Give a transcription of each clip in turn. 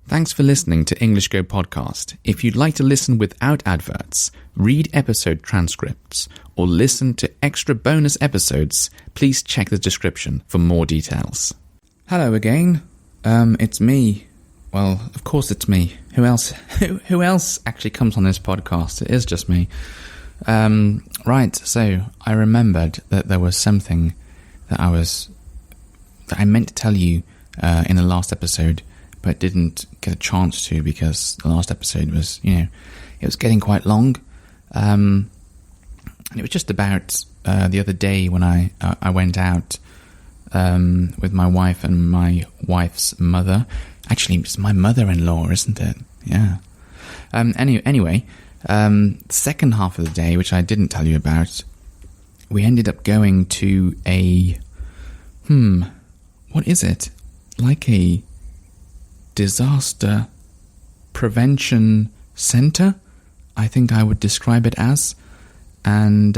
Thanks for listening to English Go Podcast. If you'd like to listen without adverts, read episode transcripts, or listen to extra bonus episodes, please check the description for more details. Hello again. It's me. Well, of course it's me. Who else? Who else actually comes on this podcast? It is just me. Right. So I remembered that there was something that I meant to tell you in the last episode, but didn't get a chance to because the last episode was, it was getting quite long. And it was just about the other day when I went out with my wife and my wife's mother. Actually, it's my mother-in-law, isn't it? Yeah. Anyway, the second half of the day, which I didn't tell you about, we ended up going to a, what is it? Like a disaster prevention center, I think I would describe it as. And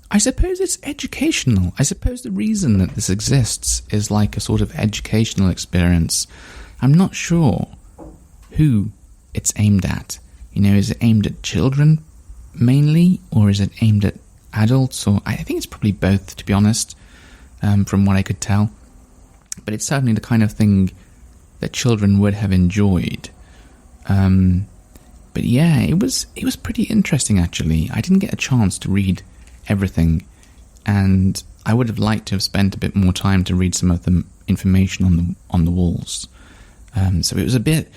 I suppose it's educational. I suppose the reason that this exists is like a sort of educational experience. I'm not sure who it's aimed at. Is it aimed at children mainly, or is it aimed at adults? Or I think it's probably both, to be honest, from what I could tell. But it's certainly the kind of thing that children would have enjoyed. But yeah, it was pretty interesting, actually. I didn't get a chance to read everything, and I would have liked to have spent a bit more time to read some of the information on the walls. So it was a bit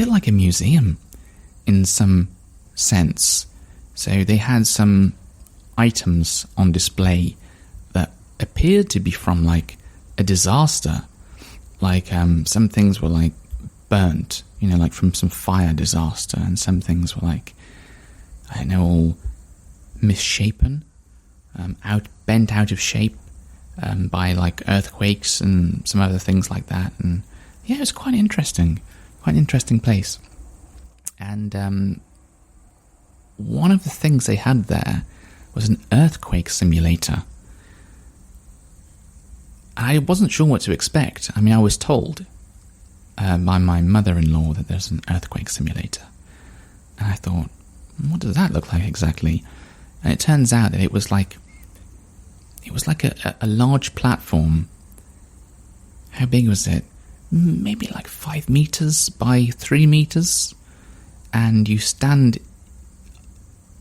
like a museum in some sense. So they had some items on display that appeared to be from like a disaster. Like some things were like burnt, like from some fire disaster, and some things were like, I don't know, all misshapen, bent out of shape by like earthquakes and some other things like that. And yeah, it was quite an interesting place. And one of the things they had there was an earthquake simulator. I wasn't sure what to expect. I mean, I was told by my mother-in-law that there's an earthquake simulator. And I thought, what does that look like exactly? And it turns out that it was like a large platform. How big was it? Maybe like 5 meters by 3 meters. And you stand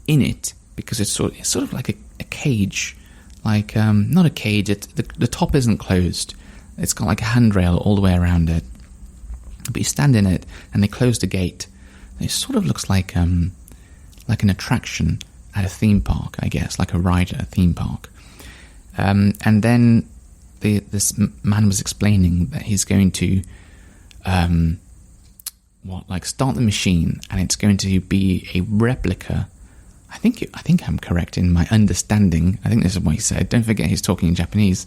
in it because it's sort of like a cage. Like, not a cage, the top isn't closed. It's got like a handrail all the way around it. But you stand in it, and they close the gate. And it sort of looks like an attraction at a theme park, I guess, like a ride at a theme park. And then this man was explaining that he's going to, start the machine, and it's going to be a replica. I think I'm correct in my understanding. I think this is what he said. Don't forget he's talking in Japanese.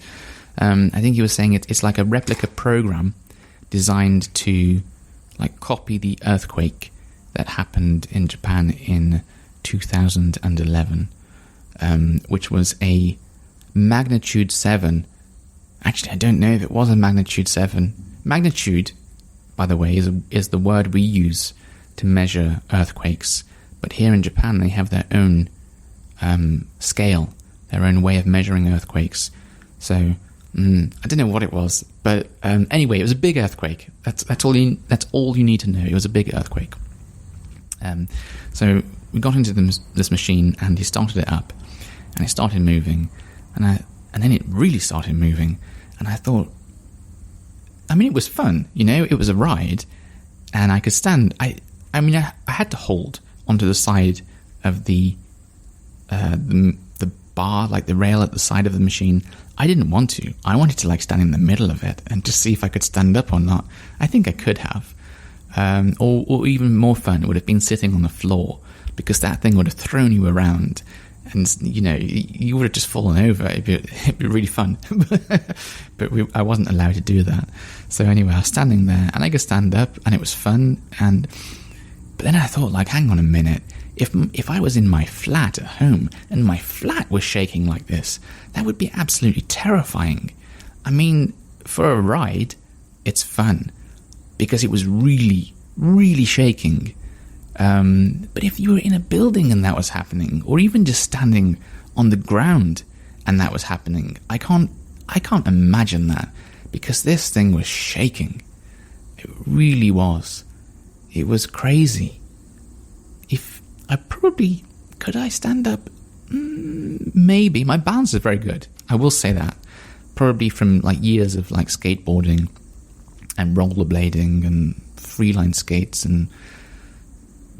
I think he was saying it's like a replica program designed to like copy the earthquake that happened in Japan in 2011, which was a magnitude 7. Actually, I don't know if it was a magnitude 7. Magnitude, by the way, is the word we use to measure earthquakes. But here in Japan, they have their own scale, their own way of measuring earthquakes. So I don't know what it was, but anyway, it was a big earthquake. That's all you need to know. It was a big earthquake. So we got into this machine, and he started it up, and it started moving, and then it really started moving, and I thought, I mean, it was fun, it was a ride, and I could stand. I had to hold onto the side of the bar, like the rail at the side of the machine. I didn't want to. I wanted to stand in the middle of it and just see if I could stand up or not. I think I could have. Or even more fun, it would have been sitting on the floor, because that thing would have thrown you around, and you would have just fallen over. It'd be really fun. But I wasn't allowed to do that. So anyway, I was standing there, and I could stand up, and it was fun. But then I thought, hang on a minute. If I was in my flat at home and my flat was shaking like this, that would be absolutely terrifying. I mean, for a ride, it's fun because it was really, really shaking. But if you were in a building and that was happening, or even just standing on the ground and that was happening, I can't imagine that, because this thing was shaking. It really was. It was crazy. Could I stand up? Maybe. My balance is very good, I will say that. Probably from like years of like skateboarding and rollerblading and freeline skates and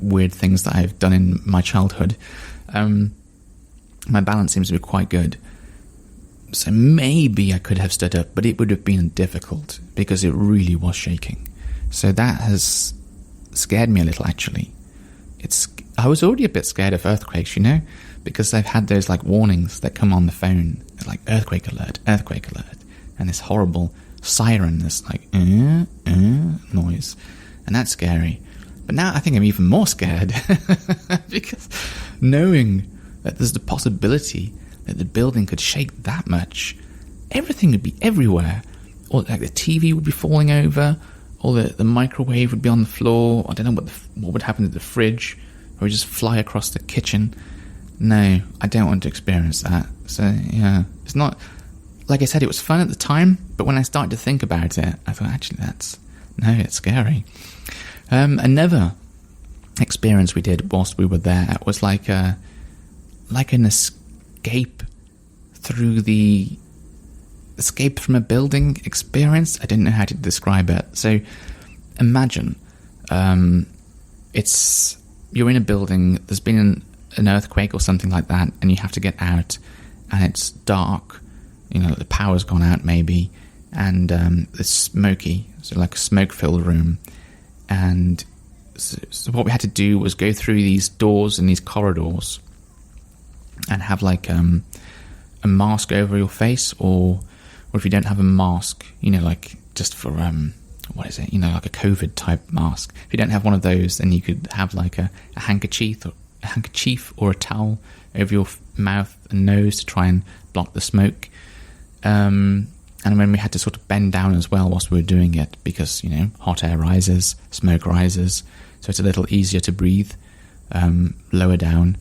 weird things that I've done in my childhood. My balance seems to be quite good. So maybe I could have stood up, but it would have been difficult because it really was shaking. So that has scared me a little, actually. I was already a bit scared of earthquakes, because I've had those like warnings that come on the phone, like earthquake alert, and this horrible siren, this like noise, and that's scary. But now I think I'm even more scared because knowing that there's the possibility that the building could shake that much, everything would be everywhere, or like the TV would be falling over, or the microwave would be on the floor. I don't know what would happen to the fridge, or just fly across the kitchen. No, I don't want to experience that. So yeah, it's not, like I said, it was fun at the time, but when I started to think about it, I thought, actually, it's scary. Another experience we did whilst we were there was like an escape from a building experience. I didn't know how to describe it. So imagine you're in a building, there's been an earthquake or something like that, and you have to get out, and it's dark, the power's gone out maybe, and it's smoky, so like a smoke-filled room. And so what we had to do was go through these doors and these corridors and have like a mask over your face, or if you don't have a mask, like just for what is it, like a COVID type mask. If you don't have one of those, then you could have like a handkerchief or a towel over your mouth and nose to try and block the smoke. And when we had to sort of bend down as well whilst we were doing it, because hot air rises, smoke rises, so it's a little easier to breathe lower down.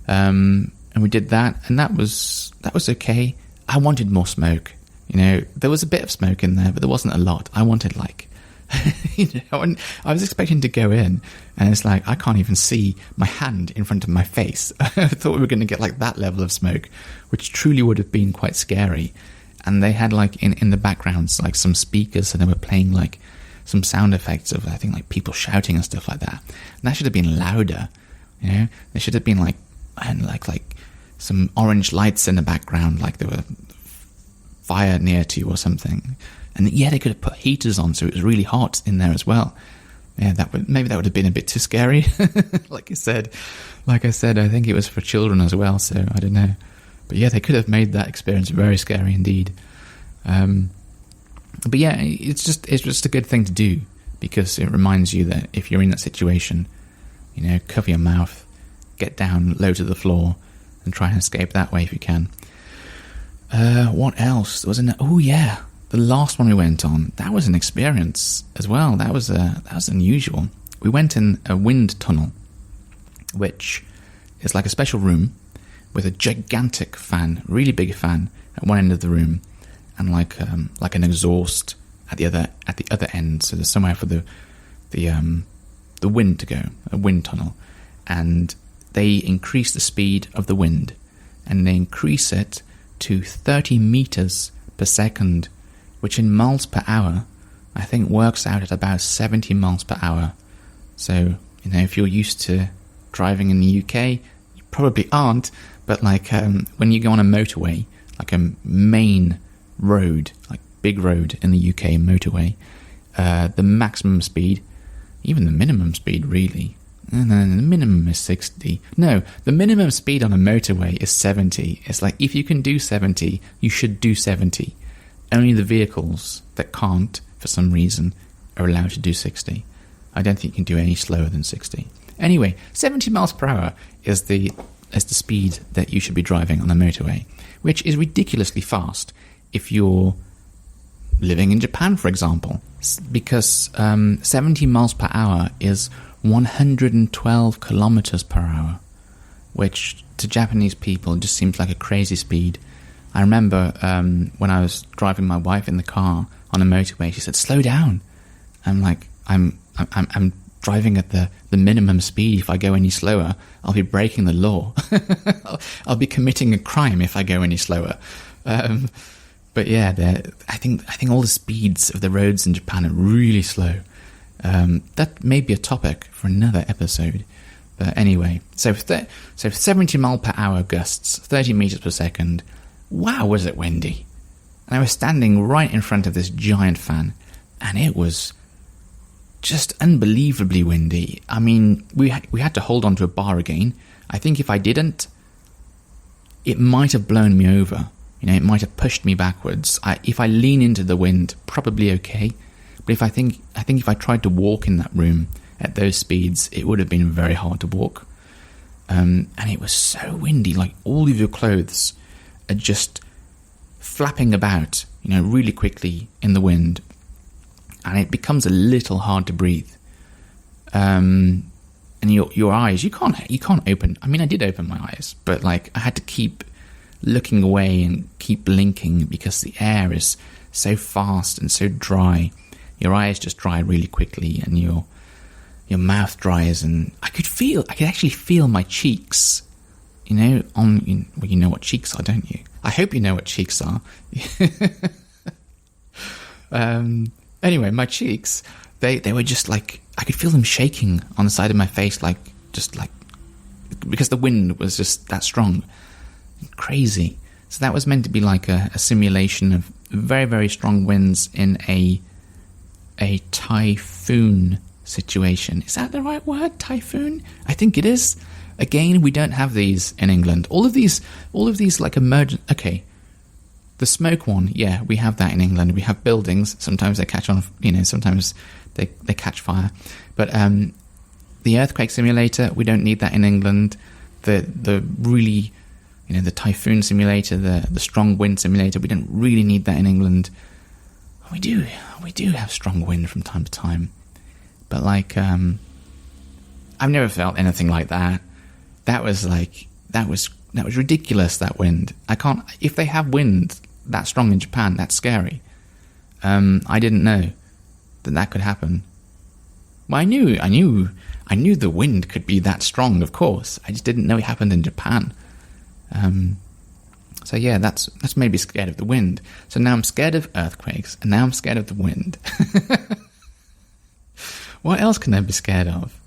And we did that, and that was okay. I wanted more smoke. There was a bit of smoke in there, but there wasn't a lot. I wanted like, I was expecting to go in, and it's like I can't even see my hand in front of my face. I thought we were going to get like that level of smoke, which truly would have been quite scary. And they had like in the backgrounds like some speakers, and they were playing like some sound effects of, I think, like people shouting and stuff like that. And that should have been louder. There should have been like some orange lights in the background, like there were fire near to you or something. And yeah, they could have put heaters on so it was really hot in there as well. Yeah, maybe that would have been a bit too scary. Like I said, I think it was for children as well, so I don't know. But yeah, they could have made that experience very scary indeed. But yeah, it's just a good thing to do, because it reminds you that if you're in that situation, cover your mouth, get down low to the floor, and try and escape that way if you can. What else? There was the last one we went on, that was an experience as well. That was unusual. We went in a wind tunnel, which is like a special room with a gigantic fan, really big fan at one end of the room, and like an exhaust at the other end. So there's somewhere for the wind to go, a wind tunnel, and they increase the speed of the wind, and they increase it to 30 meters per second, which in miles per hour, I think works out at about 70 miles per hour. So, if you're used to driving in the UK, you probably aren't, but like when you go on a motorway, like a main road, like big road in the UK motorway, the maximum speed, even the minimum speed really, and then the minimum is 60. No, the minimum speed on a motorway is 70. It's like, if you can do 70, you should do 70. Only the vehicles that can't, for some reason, are allowed to do 60. I don't think you can do any slower than 60. Anyway, 70 miles per hour is the speed that you should be driving on the motorway, which is ridiculously fast if you're living in Japan, for example, because 70 miles per hour is 112 kilometers per hour, which to Japanese people just seems like a crazy speed. I remember when I was driving my wife in the car on a motorway, she said, "Slow down." I'm like, I'm driving at the minimum speed. If I go any slower, I'll be breaking the law. I'll be committing a crime if I go any slower. But yeah, I think all the speeds of the roads in Japan are really slow. That may be a topic for another episode. But anyway, so 70 mile per hour gusts, 30 meters per second. Wow, was it windy. And I was standing right in front of this giant fan, and it was just unbelievably windy. I mean, we had to hold on to a bar again. I think if I didn't, it might have blown me over. You know, it might have pushed me backwards. If I lean into the wind, probably okay. But I think if I tried to walk in that room at those speeds, it would have been very hard to walk. And it was so windy, like all of your clothes are just flapping about, you know, really quickly in the wind. And it becomes a little hard to breathe. And your eyes, you can't open. I mean, I did open my eyes, but like I had to keep looking away and keep blinking because the air is so fast and so dry. Your eyes just dry really quickly, and your mouth dries, and I could actually feel my cheeks. You know, well, you know what cheeks are, don't you? I hope you know what cheeks are. Anyway, my cheeks, they were just like, I could feel them shaking on the side of my face, just because the wind was just that strong. Crazy. So that was meant to be like a simulation of very, very strong winds in a typhoon situation. Is that the right word? Typhoon? I think it is. Again, we don't have these in England. All of these like emergent. Okay, the smoke one, yeah, we have that in England. We have buildings. Sometimes they catch on. You know, sometimes they catch fire. But the earthquake simulator, we don't need that in England. The really, you know, the typhoon simulator, the strong wind simulator, we don't really need that in England. We do have strong wind from time to time, but like I've never felt anything like that. That was ridiculous, that wind. I can't. If they have wind that strong in Japan, that's scary. I didn't know that could happen. Well, I knew the wind could be that strong, of course. I just didn't know it happened in Japan. So yeah, that's made me scared of the wind. So now I'm scared of earthquakes, and now I'm scared of the wind. What else can I be scared of?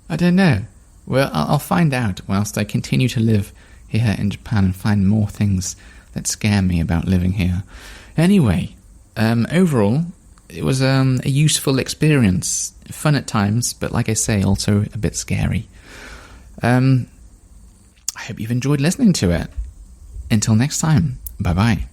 I don't know. Well, I'll find out whilst I continue to live here in Japan and find more things that scare me about living here. Anyway, overall, it was a useful experience. Fun at times, but like I say, also a bit scary. I hope you've enjoyed listening to it. Until next time, bye-bye.